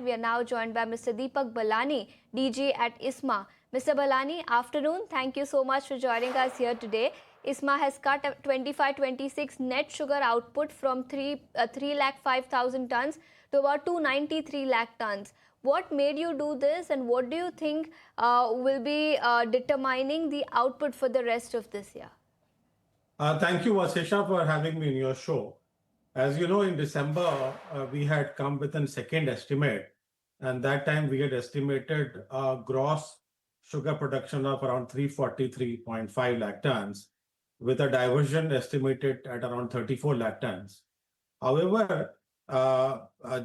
we are now joined by Mr. Deepak Balani, DG at ISMA. Mr. Balani, afternoon. Thank you so much for joining us here today. ISMA has cut 25-26 net sugar output from 3 lakh 5,000 tons to about 293 lakh tons. What made you do this, and what do you think will be determining the output for the rest of this year? Thank you, Vasesha, for having me in your show. As you know, in December, we had come with a second estimate, and that time we had estimated a gross sugar production of around 343.5 lakh tons, with a diversion estimated at around 34 lakh tons. However,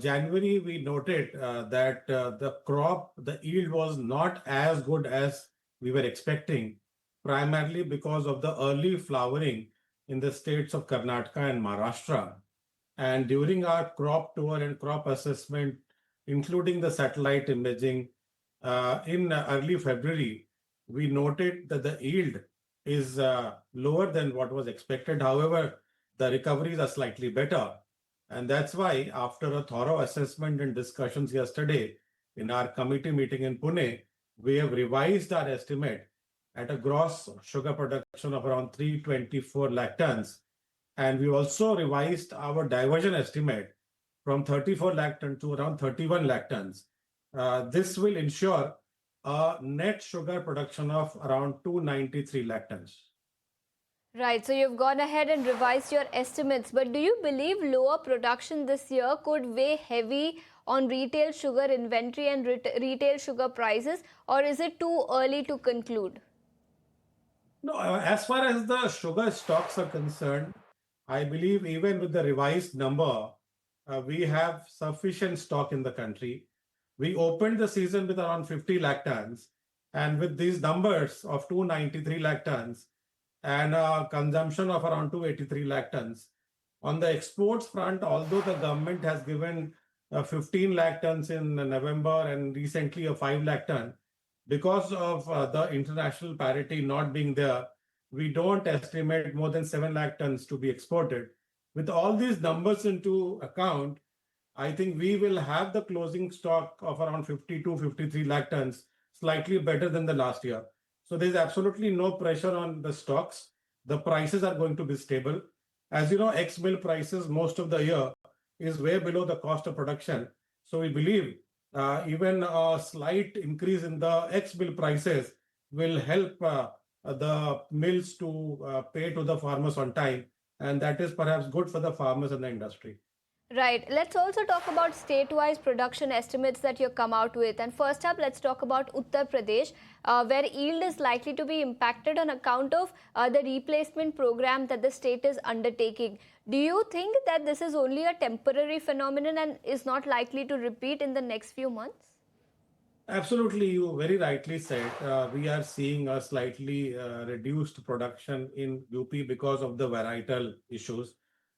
January, we noted that the yield was not as good as we were expecting, primarily because of the early flowering in the states of Karnataka and Maharashtra. And during our crop tour and crop assessment, including the satellite imaging in early February, we noted that the yield is lower than what was expected. However, the recoveries are slightly better. And that's why, after a thorough assessment and discussions yesterday in our committee meeting in Pune, we have revised our estimate at a gross sugar production of around 324 lakh tons. And we also revised our diversion estimate from 34 lakh tons to around 31 lakh tons. This will ensure a net sugar production of around 293 lakh tons. Right, so you've gone ahead and revised your estimates, but do you believe lower production this year could weigh heavy on retail sugar inventory and retail sugar prices, or is it too early to conclude? No, as far as the sugar stocks are concerned, I believe even with the revised number, we have sufficient stock in the country. We opened the season with around 50 lakh tons, and with these numbers of 293 lakh tons and a consumption of around 283 lakh tons. On the exports front, although the government has given 15 lakh tons in November and recently a 5 lakh ton, because of the international parity not being there, we don't estimate more than 7 lakh tons to be exported. With all these numbers into account, I think we will have the closing stock of around 52-53 lakh tons, slightly better than the last year. So there's absolutely no pressure on the stocks. The prices are going to be stable. As you know, ex-mill prices most of the year is way below the cost of production. So we believe even a slight increase in the ex-mill prices will help the mills to pay to the farmers on time. And that is perhaps good for the farmers and the industry. Right. Let's also talk about state-wise production estimates that you come out with. And first up, let's talk about Uttar Pradesh, where yield is likely to be impacted on account of the replacement program that the state is undertaking. Do you think that this is only a temporary phenomenon and is not likely to repeat in the next few months? Absolutely, you very rightly said. We are seeing a slightly reduced production in UP because of the varietal issues.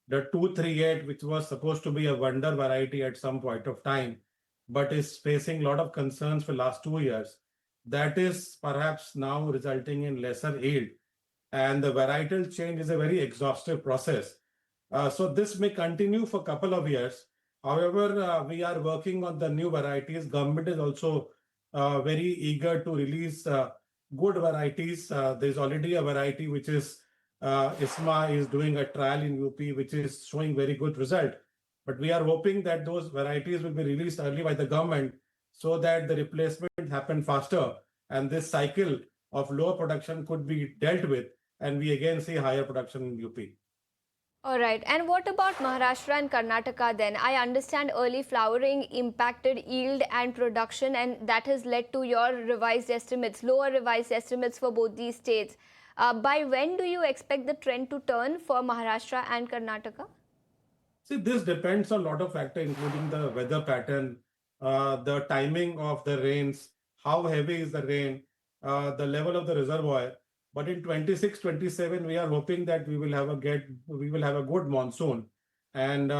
The 238, which was supposed to be a wonder variety at some point of time, but is facing a lot of concerns for last 2 years, that is perhaps now resulting in lesser yield. And the varietal change is a very exhaustive process. So this may continue for a couple of years. However, we are working on the new varieties. Government is also very eager to release good varieties. There's already a variety which is ISMA is doing a trial in UP, which is showing very good result. But we are hoping that those varieties will be released early by the government so that the replacement happen faster and this cycle of lower production could be dealt with and we again see higher production in UP. All right. And what about Maharashtra and Karnataka then? I understand early flowering impacted yield and production, and that has led to your revised estimates, lower revised estimates for both these states. By when do you expect the trend to turn for Maharashtra and Karnataka? See, this depends on a lot of factors, including the weather pattern, the timing of the rains, how heavy is the rain, the level of the reservoir. But in 26-27, we are hoping that we will have a good monsoon, and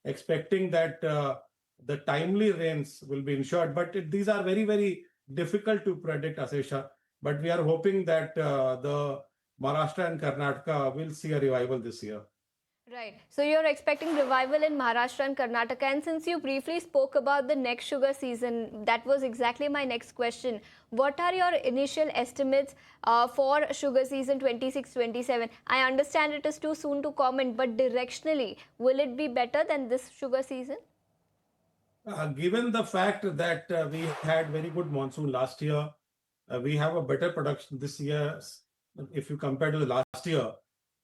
expecting that the timely rains will be ensured. But these are very, very difficult to predict, Asesha. But we are hoping that the Maharashtra and Karnataka will see a revival this year. Right. So you're expecting revival in Maharashtra and Karnataka. And since you briefly spoke about the next sugar season, that was exactly my next question. What are your initial estimates for sugar season 26-27? I understand it is too soon to comment, but directionally, will it be better than this sugar season? Given the fact that we had very good monsoon last year, we have a better production this year if you compare to the last year.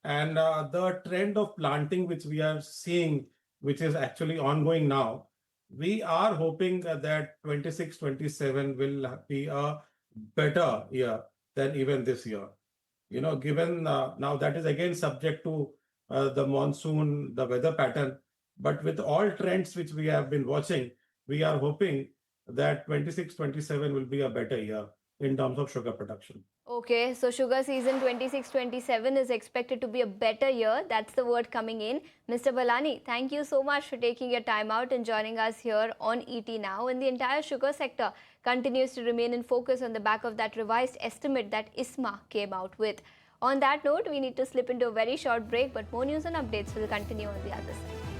And the trend of planting, which we are seeing, which is actually ongoing now, we are hoping that 26-27 will be a better year than even this year. Given now that is again subject to the monsoon, the weather pattern, but with all trends which we have been watching, we are hoping that 26-27 will be a better year in terms of sugar production. Okay, so sugar season 26-27 is expected to be a better year. That's the word coming in. Mr. Balani, thank you so much for taking your time out and joining us here on ET Now. And the entire sugar sector continues to remain in focus on the back of that revised estimate that ISMA came out with. On that note, we need to slip into a very short break, but more news and updates will continue on the other side.